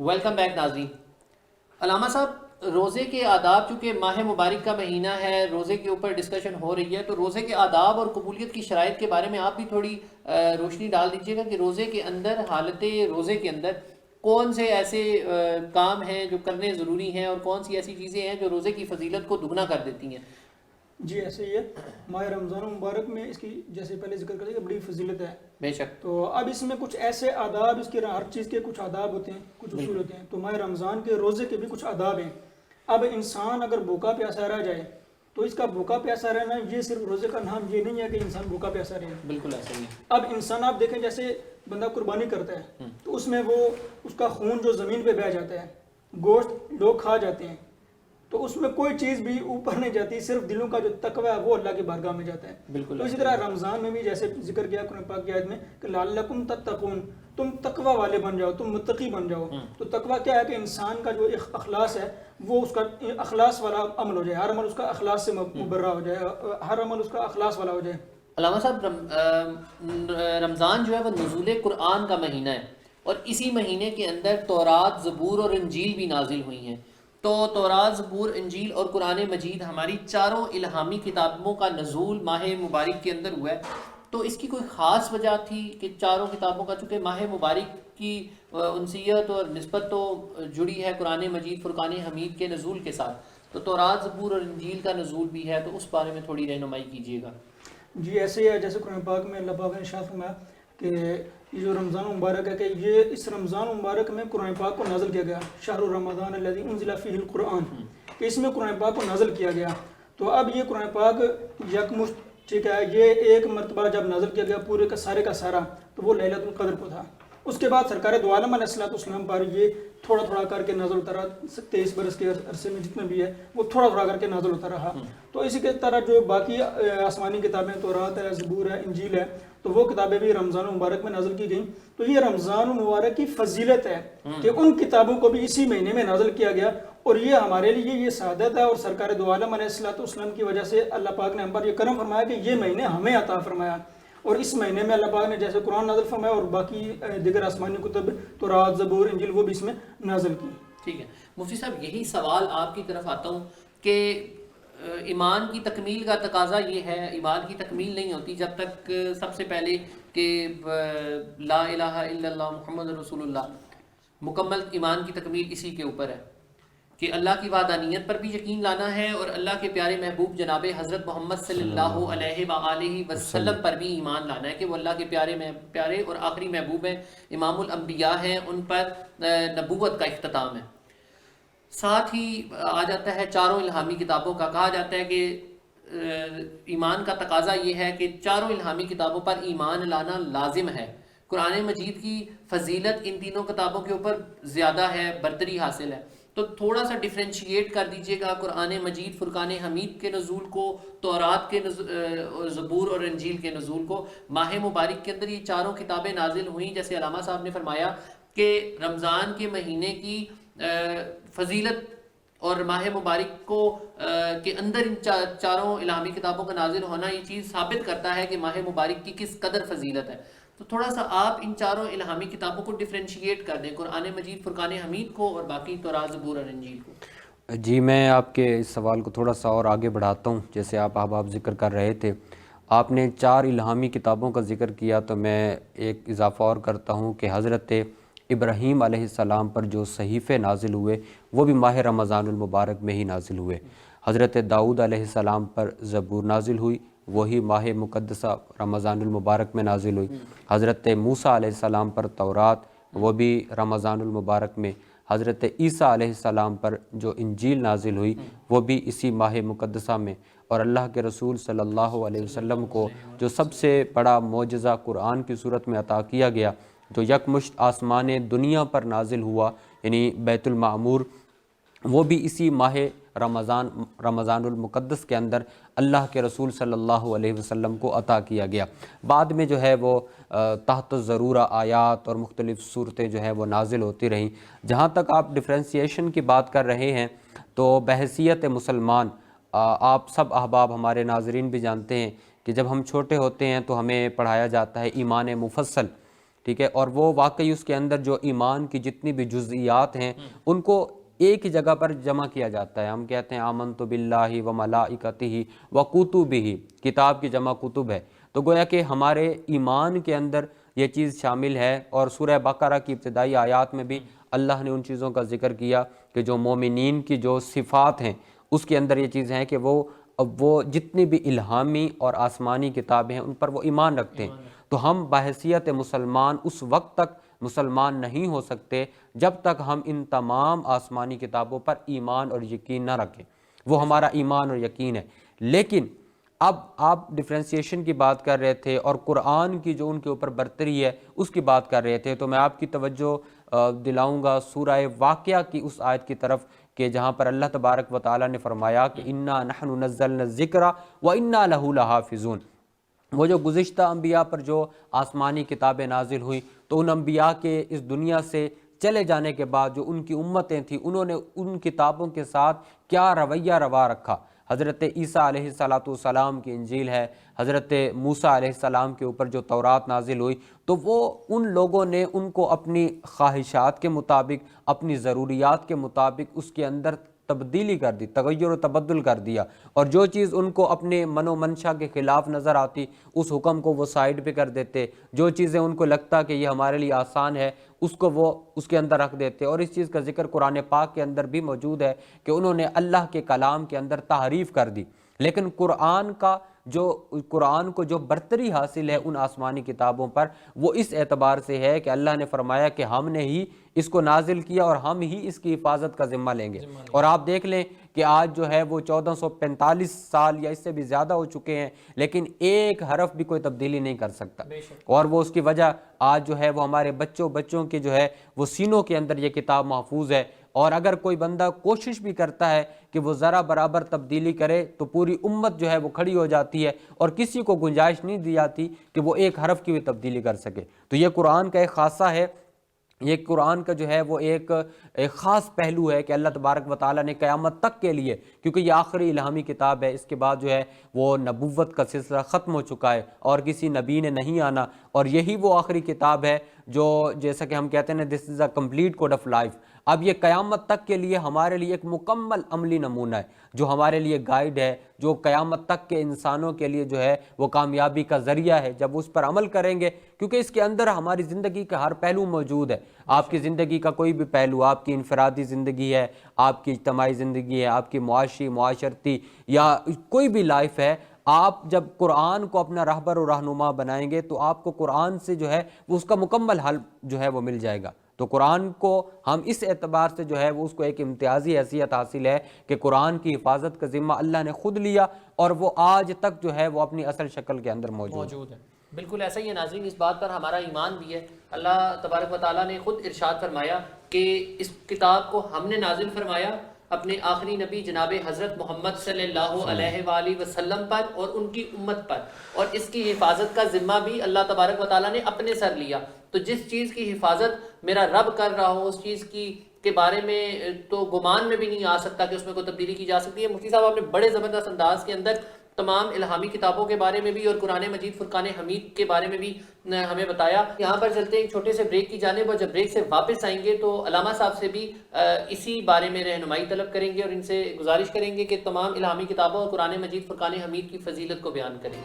Welcome back ناظرین۔ علامہ صاحب، روزے کے آداب، چونکہ ماہ مبارک کا مہینہ ہے، روزے کے اوپر ڈسکشن ہو رہی ہے، تو روزے کے آداب اور قبولیت کی شرائط کے بارے میں آپ بھی تھوڑی روشنی ڈال دیجیے گا کہ روزے کے اندر، حالت روزے کے اندر کون سے ایسے کام ہیں جو کرنے ضروری ہیں، اور کون سی ایسی چیزیں ہیں جو روزے کی فضیلت کو دگنا کر دیتی ہیں۔ جی ایسے ہی ہے، ماہ رمضان المبارک میں اس کی جیسے پہلے ذکر کر دیا بڑی فضیلت ہے۔ بے شک۔ تو اب اس میں کچھ ایسے آداب، اس کے ہر چیز کے کچھ آداب ہوتے ہیں، کچھ اصول ہوتے ہیں۔ تو ماہ رمضان کے روزے کے بھی کچھ آداب ہیں۔ اب انسان اگر بھوکا پیاسا رہ جائے تو اس کا بھوکا پیاسا رہنا، یہ صرف روزے کا نام یہ نہیں ہے کہ انسان بھوکا پیاسا رہے۔ بالکل ایسا ہی ہے۔ اب انسان آپ دیکھیں، جیسے بندہ قربانی کرتا ہے تو اس میں وہ اس کا خون جو زمین پہ بہہ جاتا ہے، گوشت لوگ کھا جاتے ہیں، تو اس میں کوئی چیز بھی اوپر نہیں جاتی، صرف دلوں کا جو تقوی ہے وہ اللہ کی بارگاہ میں جاتا ہے۔ بالکل تو اسی طرح رمضان میں بھی جیسے ذکر کیا قرآن پاک کی آیت میں کہ لعلکم تتقون، تم تقوی والے بن جاؤ، تم متقی بن جاؤ۔ تو تقوی کیا ہے کہ انسان کا جو اخلاص ہے وہ اس کا اخلاص والا عمل ہو جائے، ہر عمل اس کا اخلاص سے مبرہ ہو جائے، ہر عمل اس کا اخلاص والا ہو جائے۔ علامہ صاحب، رمضان جو ہے وہ نزول قرآن کا مہینہ ہے، اور اسی مہینے کے اندر تورات، زبور اور انجیل بھی نازل ہوئی ہیں۔ تو تورات، زبور، انجیل اور قرآن مجید ہماری چاروں الہامی کتابوں کا نزول ماہ مبارک کے اندر ہوا ہے۔ تو اس کی کوئی خاص وجہ تھی کہ چاروں کتابوں کا، چونکہ ماہ مبارک کی انسیت اور نسبت تو جڑی ہے قرآن مجید، فرقان حمید کے نزول کے ساتھ، تو تورات، زبور اور انجیل کا نزول بھی ہے، تو اس بارے میں تھوڑی رہنمائی کیجیے گا۔ جی ایسے ہی ہے، جیسے قرآن پاک میں اللہ پاک نے ارشاد فرمایا کہ یہ جو رمضان مبارک ہے، کہ یہ اس رمضان مبارک میں قرآن پاک کو نازل کیا گیا، شہر رمضان الذی انزل فیہ القرآن، کہ اس میں قرآن پاک کو نازل کیا گیا۔ تو اب یہ قرآن پاک یکمشت، ٹھیک ہے، یہ ایک مرتبہ جب نازل کیا گیا پورے کا سارا، تو وہ لیلۃ القدر کو تھا۔ اس کے بعد سرکار دو عالم علیہ السلام پر یہ تھوڑا تھوڑا کر کے نازل ہوتا رہا، 23 برس کے عرصے میں جتنا بھی ہے وہ تھوڑا تھوڑا کر کے نازل ہوتا رہا۔ تو اسی کے طرح جو باقی آسمانی کتابیں، تورات ہے، زبور ہے، انجیل ہے، تو وہ کتابیں بھی رمضان المبارک میں نازل کی گئیں۔ تو یہ رمضان المبارک کی فضیلت ہے کہ ان کتابوں کو بھی اسی مہینے میں نازل کیا گیا، اور یہ ہمارے لیے یہ سعادت ہے، اور سرکار دو عالم علیہ السلام کی وجہ سے اللہ پاک نے ہم پر یہ کرم فرمایا کہ یہ مہینے ہمیں عطا فرمایا۔ اور اس مہینے میں اللہ پاک نے جیسے قرآن نازل فرمایا اور باقی دیگر آسمانی کتب، تورات، زبور، انجیل، وہ بھی اس میں نازل کی۔ ٹھیک ہے مفتی صاحب، یہی سوال آپ کی طرف آتا ہوں کہ ایمان کی تکمیل کا تقاضا یہ ہے، ایمان کی تکمیل نہیں ہوتی جب تک سب سے پہلے کہ لا الہ الا اللہ محمد رسول اللہ، مکمل ایمان کی تکمیل اسی کے اوپر ہے کہ اللہ کی وحدانیت پر بھی یقین لانا ہے، اور اللہ کے پیارے محبوب جناب حضرت محمد صلی اللہ علیہ وآلہ وسلم پر بھی ایمان لانا ہے کہ وہ اللہ کے پیارے اور آخری محبوب ہیں، امام الانبیاء ہیں، ان پر نبوت کا اختتام ہے۔ ساتھ ہی آ جاتا ہے چاروں الہامی کتابوں کا، کہا جاتا ہے کہ ایمان کا تقاضا یہ ہے کہ چاروں الہامی کتابوں پر ایمان لانا لازم ہے۔ قرآن مجید کی فضیلت ان تینوں کتابوں کے اوپر زیادہ ہے، برتری حاصل ہے۔ تو تھوڑا سا ڈیفرینشیٹ کر دیجئے گا قرآن مجید، فرقان حمید کے نزول کو، تورات کے زبور اور انجیل کے نزول کو۔ ماہ مبارک کے اندر یہ چاروں کتابیں نازل ہوئیں، جیسے علامہ صاحب نے فرمایا کہ رمضان کے مہینے کی فضیلت اور ماہ مبارک کو کے اندر ان چاروں الہامی کتابوں کا نازل ہونا، یہ چیز ثابت کرتا ہے کہ ماہ مبارک کی کس قدر فضیلت ہے۔ تو تھوڑا سا آپ ان چاروں الہامی کتابوں کو ڈیفرینشیٹ کر دیں، قرآن مجید، فرقان حمید کو، اور باقی تورات، زبور اور انجیل کو۔ جی میں آپ کے اس سوال کو تھوڑا سا اور آگے بڑھاتا ہوں۔ جیسے آپ احباب ذکر کر رہے تھے، آپ نے 4 الہامی کتابوں کا ذکر کیا، تو میں ایک اضافہ اور کرتا ہوں کہ حضرت ابراہیم علیہ السلام پر جو صحیفے نازل ہوئے وہ بھی ماہ رمضان المبارک میں ہی نازل ہوئے۔ حضرت داؤد علیہ السلام پر زبور نازل ہوئی، وہی ماہ مقدسہ رمضان المبارک میں نازل ہوئی۔ حضرت موسیٰ علیہ السلام پر تورات، وہ بھی رمضان المبارک میں۔ حضرت عیسیٰ علیہ السلام پر جو انجیل نازل ہوئی وہ بھی اسی ماہ مقدسہ میں۔ اور اللہ کے رسول صلی اللہ علیہ وسلم کو جو سب سے بڑا معجزہ قرآن کی صورت میں عطا کیا گیا، جو یکمشت آسمان دنیا پر نازل ہوا، یعنی بیت المعمور، وہ بھی اسی ماہ رمضان المقدس کے اندر اللہ کے رسول صلی اللہ علیہ وسلم کو عطا کیا گیا۔ بعد میں جو ہے وہ تحت الضرورہ آیات اور مختلف صورتیں جو ہے وہ نازل ہوتی رہیں۔ جہاں تک آپ ڈفرینسیشن کی بات کر رہے ہیں، تو بحیثیت مسلمان آپ سب احباب، ہمارے ناظرین بھی جانتے ہیں کہ جب ہم چھوٹے ہوتے ہیں تو ہمیں پڑھایا جاتا ہے ایمان مفصل، ٹھیک ہے، اور وہ واقعی اس کے اندر جو ایمان کی جتنی بھی جزئیات ہیں ان کو ایک ہی جگہ پر جمع کیا جاتا ہے. ہم کہتے ہیں آمنت باللہ و ملائکتہ و کتبہ، کتاب کی جمع کتب ہے، تو گویا کہ ہمارے ایمان کے اندر یہ چیز شامل ہے. اور سورہ بقرہ کی ابتدائی آیات میں بھی اللہ نے ان چیزوں کا ذکر کیا کہ جو مومنین کی جو صفات ہیں اس کے اندر یہ چیز ہیں کہ وہ جتنی بھی الہامی اور آسمانی کتابیں ہیں ان پر وہ ایمان رکھتے ہیں. تو ہم بحیثیت مسلمان اس وقت تک مسلمان نہیں ہو سکتے جب تک ہم ان تمام آسمانی کتابوں پر ایمان اور یقین نہ رکھیں. وہ ہمارا ایمان اور یقین ہے. لیکن اب آپ ڈفرینسیشن کی بات کر رہے تھے اور قرآن کی جو ان کے اوپر برتری ہے اس کی بات کر رہے تھے، تو میں آپ کی توجہ دلاؤں گا سورہ واقعہ کی اس آیت کی طرف کہ جہاں پر اللہ تبارک و تعالیٰ نے فرمایا کہ انا نحن نزلنا الذکر و انا لہ لحافظون. وہ جو گزشتہ انبیاء پر جو آسمانی کتابیں نازل ہوئیں تو ان انبیاء کے اس دنیا سے چلے جانے کے بعد جو ان کی امتیں تھیں انہوں نے ان کتابوں کے ساتھ کیا رویہ روا رکھا. حضرت عیسیٰ علیہ السلام کی انجیل ہے، حضرت موسیٰ علیہ السلام کے اوپر جو تورات نازل ہوئی تو وہ ان لوگوں نے ان کو اپنی خواہشات کے مطابق، اپنی ضروریات کے مطابق اس کے اندر تبدیلی کر دی، تغیر و تبدل کر دیا، اور جو چیز ان کو اپنے من و منشا کے خلاف نظر آتی اس حکم کو وہ سائیڈ پہ کر دیتے. جو چیزیں ان کو لگتا کہ یہ ہمارے لیے آسان ہے اس کو وہ اس کے اندر رکھ دیتے. اور اس چیز کا ذکر قرآن پاک کے اندر بھی موجود ہے کہ انہوں نے اللہ کے کلام کے اندر تحریف کر دی. لیکن قرآن کو جو برتری حاصل ہے ان آسمانی کتابوں پر وہ اس اعتبار سے ہے کہ اللہ نے فرمایا کہ ہم نے ہی اس کو نازل کیا اور ہم ہی اس کی حفاظت کا ذمہ لیں گے. اور آپ دیکھ لیں کہ آج جو ہے وہ 1445 سال یا اس سے بھی زیادہ ہو چکے ہیں لیکن ایک حرف بھی کوئی تبدیلی نہیں کر سکتا. اور وہ اس کی وجہ آج جو ہے وہ ہمارے بچوں کے جو ہے وہ سینوں کے اندر یہ کتاب محفوظ ہے. اور اگر کوئی بندہ کوشش بھی کرتا ہے کہ وہ ذرا برابر تبدیلی کرے تو پوری امت جو ہے وہ کھڑی ہو جاتی ہے اور کسی کو گنجائش نہیں دی جاتی کہ وہ ایک حرف کی بھی تبدیلی کر سکے. تو یہ قرآن کا ایک خاصہ ہے، یہ قرآن کا جو ہے وہ ایک خاص پہلو ہے کہ اللہ تبارک و تعالیٰ نے قیامت تک کے لیے، کیونکہ یہ آخری الہامی کتاب ہے، اس کے بعد جو ہے وہ نبوت کا سلسلہ ختم ہو چکا ہے اور کسی نبی نے نہیں آنا، اور یہی وہ آخری کتاب ہے جو جیسا کہ ہم کہتے ہیں this is a complete code of life. اب یہ قیامت تک کے لیے ہمارے لیے ایک مکمل عملی نمونہ ہے جو ہمارے لیے گائیڈ ہے، جو قیامت تک کے انسانوں کے لیے جو ہے وہ کامیابی کا ذریعہ ہے جب اس پر عمل کریں گے، کیونکہ اس کے اندر ہماری زندگی کا ہر پہلو موجود ہے. آپ کی زندگی کا کوئی بھی پہلو، آپ کی انفرادی زندگی ہے، آپ کی اجتماعی زندگی ہے، آپ کی معاشرتی یا کوئی بھی لائف ہے، آپ جب قرآن کو اپنا رہبر و رہنما بنائیں گے تو آپ کو قرآن سے جو ہے وہ اس کا مکمل حل جو ہے وہ مل جائے گا. تو قرآن کو ہم اس اعتبار سے جو ہے وہ اس کو ایک امتیازی حیثیت حاصل ہے کہ قرآن کی حفاظت کا ذمہ اللہ نے خود لیا اور وہ آج تک جو ہے وہ اپنی اصل شکل کے اندر موجود ہے. بالکل ایسا ہی ہے ناظرین، اس بات پر ہمارا ایمان بھی ہے. اللہ تبارک و تعالیٰ نے خود ارشاد فرمایا کہ اس کتاب کو ہم نے نازل فرمایا اپنے آخری نبی جناب حضرت محمد صلی اللہ علیہ وآلہ وسلم پر اور ان کی امت پر، اور اس کی حفاظت کا ذمہ بھی اللہ تبارک و تعالیٰ نے اپنے سر لیا. تو جس چیز کی حفاظت میرا رب کر رہا ہو اس چیز کے بارے میں تو گمان میں بھی نہیں آ سکتا کہ اس میں کوئی تبدیلی کی جا سکتی ہے. مفتی صاحب آپ نے بڑے زبردست انداز کے اندر تمام الہامی کتابوں کے بارے میں بھی اور قرآن مجید فرقان حمید کے بارے میں بھی ہمیں بتایا. یہاں پر چلتے ہیں ایک چھوٹے سے بریک کی جانب، اور جب بریک سے واپس آئیں گے تو علامہ صاحب سے بھی اسی بارے میں رہنمائی طلب کریں گے اور ان سے گزارش کریں گے کہ تمام الہامی کتابوں اور قرآن مجید فرقان حمید کی فضیلت کو بیان کریں.